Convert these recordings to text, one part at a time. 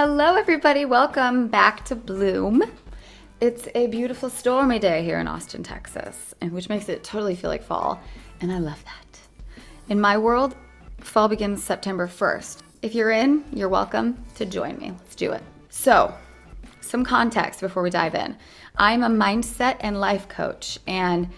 Hello, everybody. Welcome back to Bloom. It's a beautiful stormy day here in Austin, Texas, and which makes it totally feel like fall, and I love that. In my world, fall begins September 1st. If you're in, you're welcome to join me. Let's do it. So, some context before we dive in. I'm a mindset and life coach, and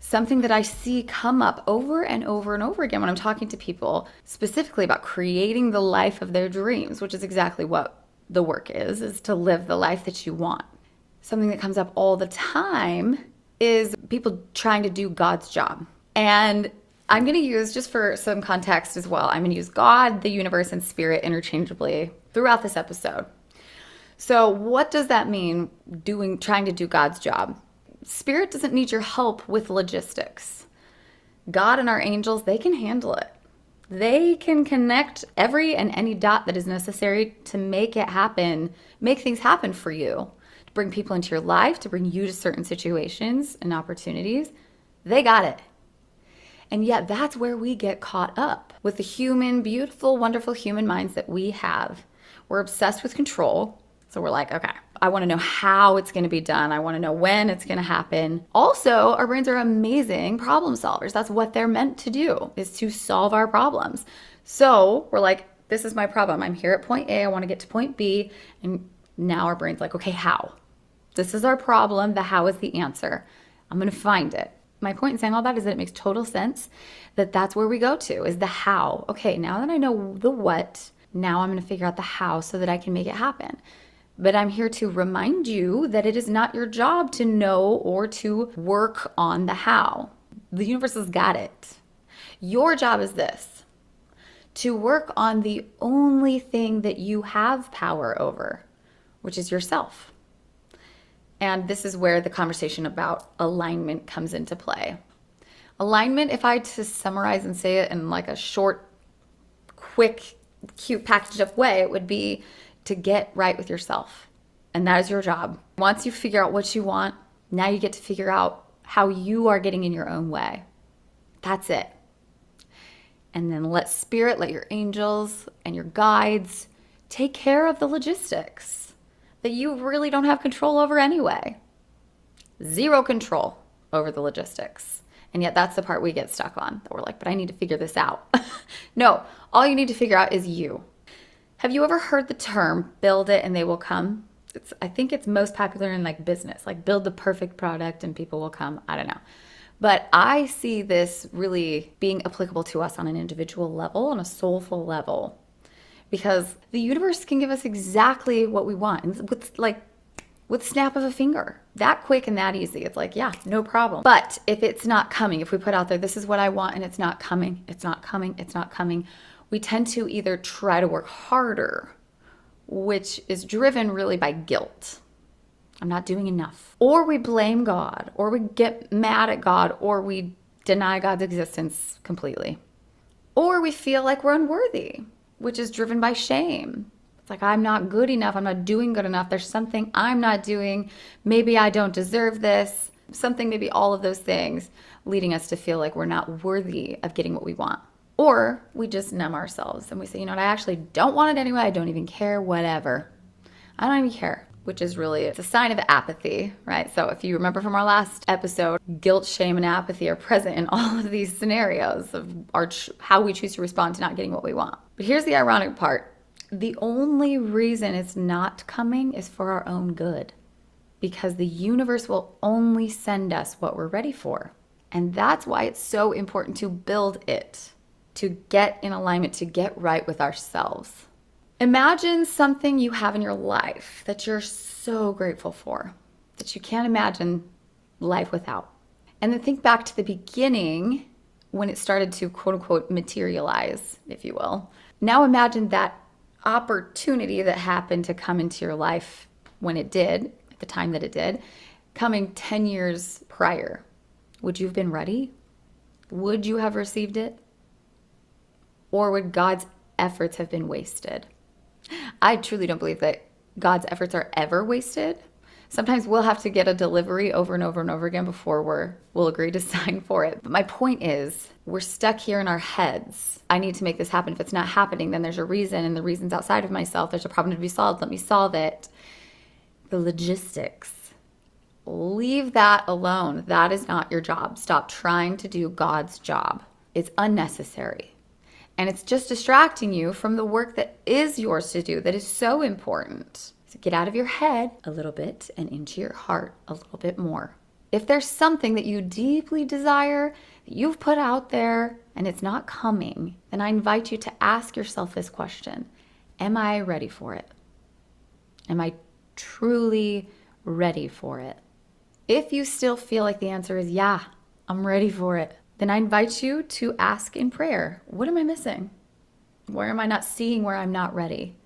something that I see come up over and over and over again when I'm talking to people specifically about creating the life of their dreams, which is exactly what the work is to live the life that you want. Something that comes up all the time is people trying to do God's job. And I'm going to use, just for some context as well, I'm going to use God, the universe, and spirit interchangeably throughout this episode. So what does that mean, trying to do God's job? Spirit doesn't need your help with logistics. God and our angels, they can handle it. They can connect every and any dot that is necessary to make it happen, make things happen for you, to bring people into your life, to bring you to certain situations and opportunities. They got it. And yet that's where we get caught up with the human, beautiful, wonderful human minds that we have. We're obsessed with control. So we're like, okay, I want to know how it's going to be done. I want to know when it's going to happen. Also, our brains are amazing problem solvers. That's what they're meant to do, is to solve our problems. So we're like, this is my problem. I'm here at point A. I want to get to point B. And now our brain's like, okay, how? This is our problem. The how is the answer. I'm going to find it. My point in saying all that is that it makes total sense that that's where we go to, is the how. Okay, now that I know the what, now I'm going to figure out the how so that I can make it happen. But I'm here to remind you that it is not your job to know or to work on the how. The universe has got it. Your job is this: to work on the only thing that you have power over, which is yourself. And this is where the conversation about alignment comes into play. Alignment, if I had to summarize and say it in like a short, quick, cute, packaged up way, it would be to get right with yourself. And that is your job. Once you figure out what you want, now you get to figure out how you are getting in your own way. That's it. And then let spirit, let your angels and your guides take care of the logistics that you really don't have control over anyway. Zero control over the logistics. And yet that's the part we get stuck on. That we're like, but I need to figure this out. No, all you need to figure out is you. Have you ever heard the term, build it and they will come? I think it's most popular in like business, like build the perfect product and people will come. I don't know. But I see this really being applicable to us on an individual level, on a soulful level, because the universe can give us exactly what we want with snap of a finger, that quick and that easy. It's like, yeah, no problem. But if it's not coming, if we put out there, this is what I want, and it's not coming, it's not coming, it's not coming, we tend to either try to work harder, which is driven really by guilt. I'm not doing enough. Or we blame God, or we get mad at God, or we deny God's existence completely. Or we feel like we're unworthy, which is driven by shame. It's like, I'm not good enough. I'm not doing good enough. There's something I'm not doing. Maybe I don't deserve this. Something, maybe all of those things leading us to feel like we're not worthy of getting what we want. Or we just numb ourselves and we say, you know what, I actually don't want it anyway. I don't even care, whatever. I don't even care, which is really, it's a sign of apathy, right? So if you remember from our last episode, guilt, shame, and apathy are present in all of these scenarios of how we choose to respond to not getting what we want. But here's the ironic part. The only reason it's not coming is for our own good, because the universe will only send us what we're ready for. And that's why it's so important to build it, to get in alignment, to get right with ourselves. Imagine something you have in your life that you're so grateful for, that you can't imagine life without. And then think back to the beginning when it started to quote unquote materialize, if you will. Now imagine that opportunity that happened to come into your life when it did, at the time that it did, coming 10 years prior. Would you have been ready? Would you have received it? Or would God's efforts have been wasted? I truly don't believe that God's efforts are ever wasted. Sometimes we'll have to get a delivery over and over and over again before we'll agree to sign for it. But my point is, we're stuck here in our heads. I need to make this happen. If it's not happening, then there's a reason, and the reason's outside of myself. There's a problem to be solved. Let me solve it. The logistics. Leave that alone. That is not your job. Stop trying to do God's job. It's unnecessary. And it's just distracting you from the work that is yours to do, that is so important. So get out of your head a little bit and into your heart a little bit more. If there's something that you deeply desire, that you've put out there and it's not coming, then I invite you to ask yourself this question. Am I ready for it? Am I truly ready for it? If you still feel like the answer is, yeah, I'm ready for it, then I invite you to ask in prayer, what am I missing? Where am I not seeing where I'm not ready?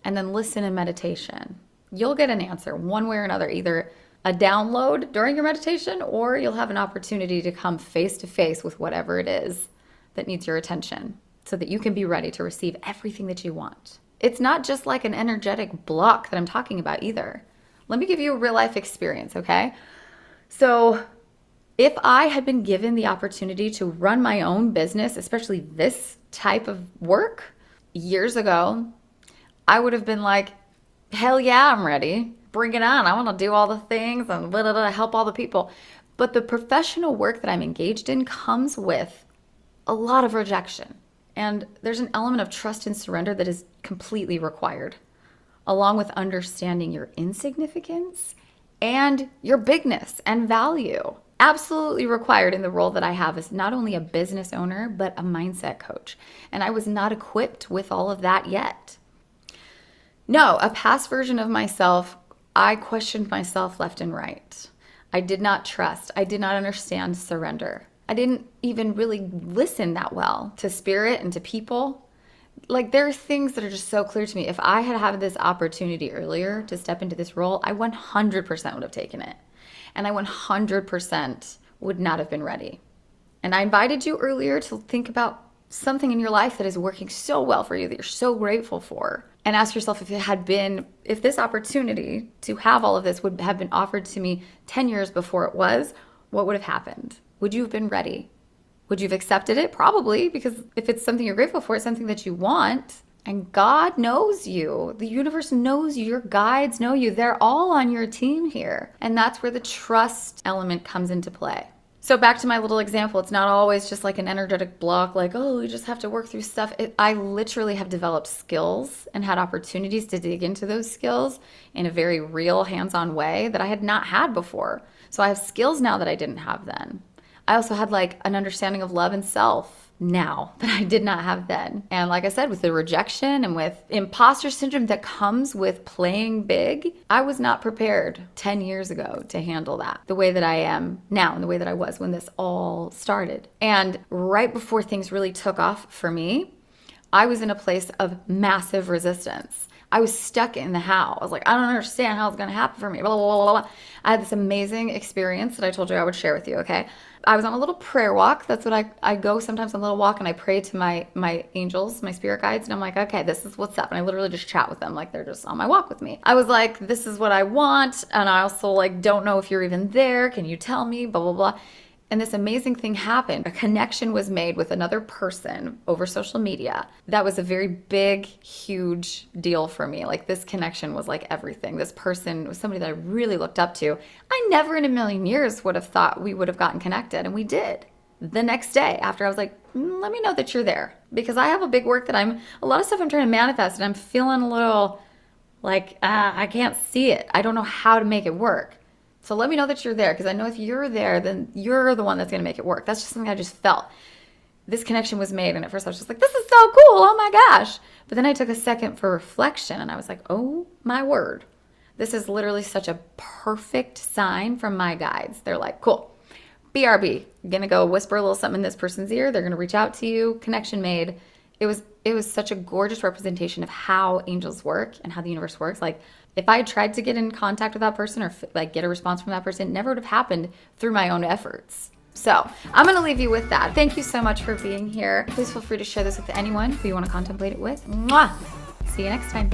And then listen in meditation. You'll get an answer one way or another, either a download during your meditation, or you'll have an opportunity to come face to face with whatever it is that needs your attention so that you can be ready to receive everything that you want. It's not just like an energetic block that I'm talking about either. Let me give you a real life experience, okay? So if I had been given the opportunity to run my own business, especially this type of work, years ago, I would have been like, hell yeah, I'm ready. Bring it on. I want to do all the things and help all the people. But the professional work that I'm engaged in comes with a lot of rejection. And there's an element of trust and surrender that is completely required, along with understanding your insignificance and your bigness and value. Absolutely required in the role that I have as not only a business owner, but a mindset coach. And I was not equipped with all of that yet. No, a past version of myself, I questioned myself left and right. I did not trust. I did not understand surrender. I didn't even really listen that well to spirit and to people. Like, there are things that are just so clear to me. If I had this opportunity earlier to step into this role, I 100% would have taken it. And I 100% would not have been ready. And I invited you earlier to think about something in your life that is working so well for you, that you're so grateful for. And ask yourself, if this opportunity to have all of this would have been offered to me 10 years before it was, what would have happened? Would you have been ready? Would you have accepted it? Probably, because if it's something you're grateful for, it's something that you want. And God knows you. The universe knows you. Your guides know you. They're all on your team here. And that's where the trust element comes into play. So back to my little example, it's not always just like an energetic block, like, oh, you just have to work through stuff. I literally have developed skills and had opportunities to dig into those skills in a very real, hands-on way that I had not had before. So I have skills now that I didn't have then. I also had like an understanding of love and self now that I did not have then. And like I said, with the rejection and with imposter syndrome that comes with playing big, I was not prepared 10 years ago to handle that the way that I am now and the way that I was when this all started. And right before things really took off for me, I was in a place of massive resistance. I was stuck in the how. I was like, I don't understand how it's going to happen for me. Blah, blah, blah, blah. I had this amazing experience that I told you I would share with you, okay? I was on a little prayer walk. That's what I go sometimes on a little walk, and I pray to my angels, my spirit guides, and I'm like, okay, this is what's up. And I literally just chat with them like they're just on my walk with me. I was like, this is what I want, and I also like don't know if you're even there. Can you tell me? Blah, blah, blah. And this amazing thing happened. A connection was made with another person over social media. That was a very big, huge deal for me. Like, this connection was like everything. This person was somebody that I really looked up to. I never in a million years would have thought we would have gotten connected, and we did. The next day after, I was like, let me know that you're there, because I have a big work that a lot of stuff I'm trying to manifest, and I'm feeling a little like, I can't see it. I don't know how to make it work. So let me know that you're there, because I know if you're there, then you're the one that's going to make it work. That's just something I just felt. This connection was made, and at first I was just like, this is so cool, oh my gosh. But then I took a second for reflection, and I was like, oh my word. This is literally such a perfect sign from my guides. They're like, cool, BRB, I'm going to go whisper a little something in this person's ear. They're going to reach out to you, connection made. It was such a gorgeous representation of how angels work and how the universe works. Like, if I had tried to get in contact with that person or like get a response from that person, it never would have happened through my own efforts. So I'm going to leave you with that. Thank you so much for being here. Please feel free to share this with anyone who you want to contemplate it with. Mwah! See you next time.